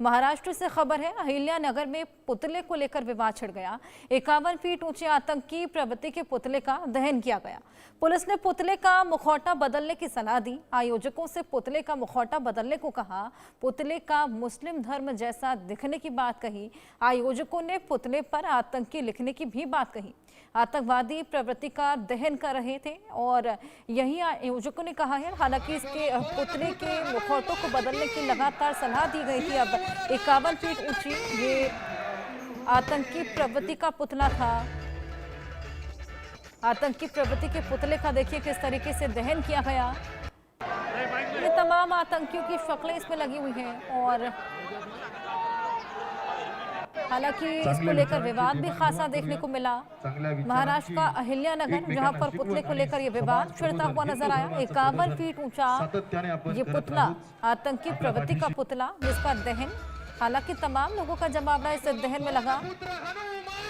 महाराष्ट्र से खबर है, अहिल्या नगर में पुतले को लेकर विवाद छिड़ गया। 51 फीट ऊंचे आतंकी प्रवृत्ति के पुतले का दहन किया गया। पुलिस ने पुतले का मुखौटा बदलने की सलाह दी। आयोजकों से पुतले का मुखौटा बदलने को कहा। पुतले का मुस्लिम धर्म जैसा दिखने की बात कही। आयोजकों ने पुतले पर आतंकी लिखने की भी बात कही। आतंकवादी प्रवृत्ति का दहन कर रहे थे और यही आयोजकों ने कहा है। हालांकि इसके पुतले के मुखौटों को बदलने की लगातार सलाह दी गई थी। अब 51 फीट ऊंची ये आतंकी प्रवृत्ति का पुतला था। आतंकी प्रवृत्ति के पुतले का देखिए किस तरीके से दहन किया गया। ये तमाम आतंकियों की शक्लें इसमें लगी हुई हैं और हालांकि इसको लेकर विवाद भी खासा देखने को मिला। महाराष्ट्र का अहिल्या नगर जहां पर पुतले को लेकर ये विवाद छिड़ता हुआ नजर आया। 51 फीट ऊंचा ये पुतला, आतंकी प्रवृत्ति का पुतला जिसका दहन, हालांकि तमाम लोगों का जमावड़ा इस दहन में लगा।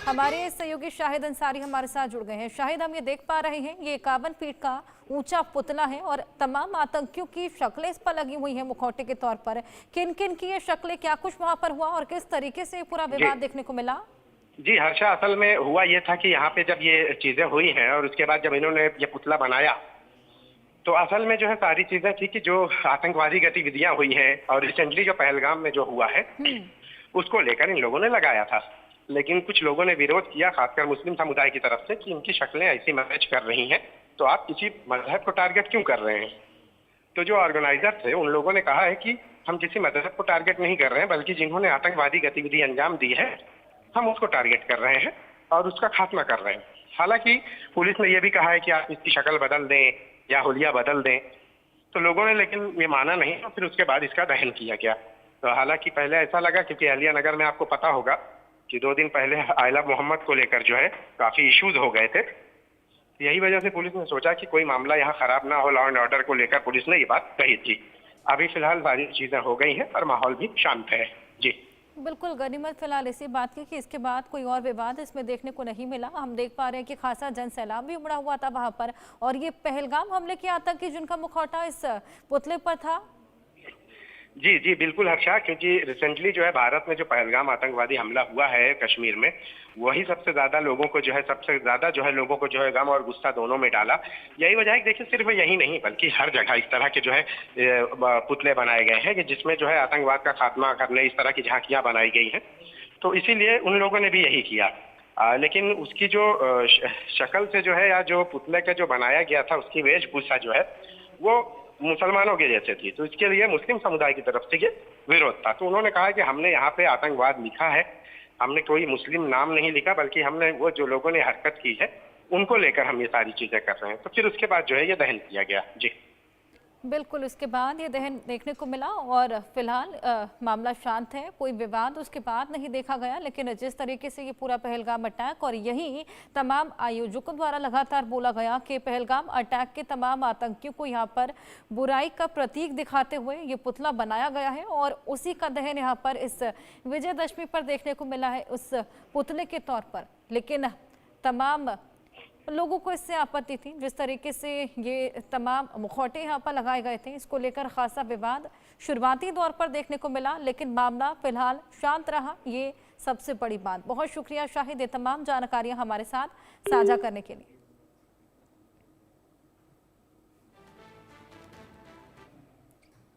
हमारे सहयोगी शाहिद अंसारी हमारे साथ जुड़ गए हैं। शाहिद, हम ये देख पा रहे हैं ये 51 फीट का ऊंचा पुतला है और तमाम आतंकियों की शक्लें इस पर लगी हुई हैं मुखौटे के तौर पर। किन किन की ये शक्लें, क्या कुछ वहां पर हुआ और किस तरीके से पूरा विवाद देखने को मिला? जी हर्षा, असल में हुआ ये था कि यहाँ पे जब ये चीजें हुई हैं और उसके बाद जब इन्होंने ये पुतला बनाया तो असल में जो है सारी चीजें थी कि जो आतंकवादी गतिविधियां हुई हैं और रिसेंटली जो पहलगाम में जो हुआ है उसको लेकर इन लोगों ने लगाया था। लेकिन कुछ लोगों ने विरोध किया, खासकर मुस्लिम समुदाय की तरफ से, कि इनकी शक्लें ऐसी मैच कर रही हैं तो आप किसी मजहब को टारगेट क्यों कर रहे हैं। तो जो ऑर्गेनाइजर थे उन लोगों ने कहा है कि हम किसी मजहब को टारगेट नहीं कर रहे हैं, बल्कि जिन्होंने आतंकवादी गतिविधि अंजाम दी है हम उसको टारगेट कर रहे हैं और उसका खात्मा कर रहे हैं। हालांकि पुलिस ने यह भी कहा है कि आप इसकी शक्ल बदल दें या हुलिया बदल दें, तो लोगों ने लेकिन ये माना नहीं और फिर उसके बाद इसका दहन किया गया। तो हालांकि पहले ऐसा लगा, क्योंकि अहिल्या नगर में आपको पता होगा कि 2 दिन पहले आयला मोहम्मद को लेकर जो है काफी इश्यूज हो गए थे। यही वजह से पुलिस ने सोचा कि कोई मामला यहाँ खराब ना हो, लॉ एंड ऑर्डर को लेकर पुलिस ने ये बात कही थी। अभी फिलहाल सारी चीजें हो गई हैं और माहौल भी शांत है। जी बिल्कुल, गनीमत फिलहाल इसी बात की कि इसके बाद कोई और विवाद इसमें देखने को नहीं मिला। हम देख पा रहे हैं कि खासा जन सैलाब भी उमड़ा हुआ था वहां पर और ये पहलगाम हमले के आतंकी जिनका मुखौटा इस पुतले पर था। जी जी बिल्कुल हर्षा, क्योंकि रिसेंटली जो है भारत में जो पहलगाम आतंकवादी हमला हुआ है कश्मीर में, वही सबसे ज्यादा लोगों को जो है लोगों को जो है गम और गुस्सा दोनों में डाला। यही वजह है कि देखिए सिर्फ यही नहीं बल्कि हर जगह इस तरह के जो है पुतले बनाए गए हैं कि जिसमें जो है आतंकवाद का खात्मा करने इस तरह की झांकियां बनाई गई हैं। तो इसीलिए उन लोगों ने भी यही किया। लेकिन उसकी जो शक्ल से जो है या जो पुतले का जो बनाया गया था उसकी वेशभूषा जो है वो मुसलमानों के जैसे थी, तो इसके लिए मुस्लिम समुदाय की तरफ से ये विरोध था। तो उन्होंने कहा कि हमने यहाँ पे आतंकवाद लिखा है, हमने कोई मुस्लिम नाम नहीं लिखा, बल्कि हमने वो जो लोगों ने हरकत की है उनको लेकर हम ये सारी चीजें कर रहे हैं। तो फिर उसके बाद जो है ये दहन किया गया। जी बिल्कुल, उसके बाद ये दहन देखने को मिला और फिलहाल मामला शांत है। कोई विवाद उसके बाद नहीं देखा गया। लेकिन जिस तरीके से ये पूरा पहलगाम अटैक और यही तमाम आयोजकों द्वारा लगातार बोला गया कि पहलगाम अटैक के तमाम आतंकियों को यहाँ पर बुराई का प्रतीक दिखाते हुए ये पुतला बनाया गया है और उसी का दहन यहाँ पर इस विजयदशमी पर देखने को मिला है उस पुतले के तौर पर। लेकिन तमाम लोगों को इससे आपत्ति थी जिस तरीके से ये तमाम मुखौटे यहाँ पर लगाए गए थे। इसको लेकर खासा विवाद शुरुआती दौर पर देखने को मिला, लेकिन मामला फिलहाल शांत रहा। ये सबसे बड़ी बात। बहुत शुक्रिया शाहिद, ये तमाम जानकारियां हमारे साथ साझा करने के लिए।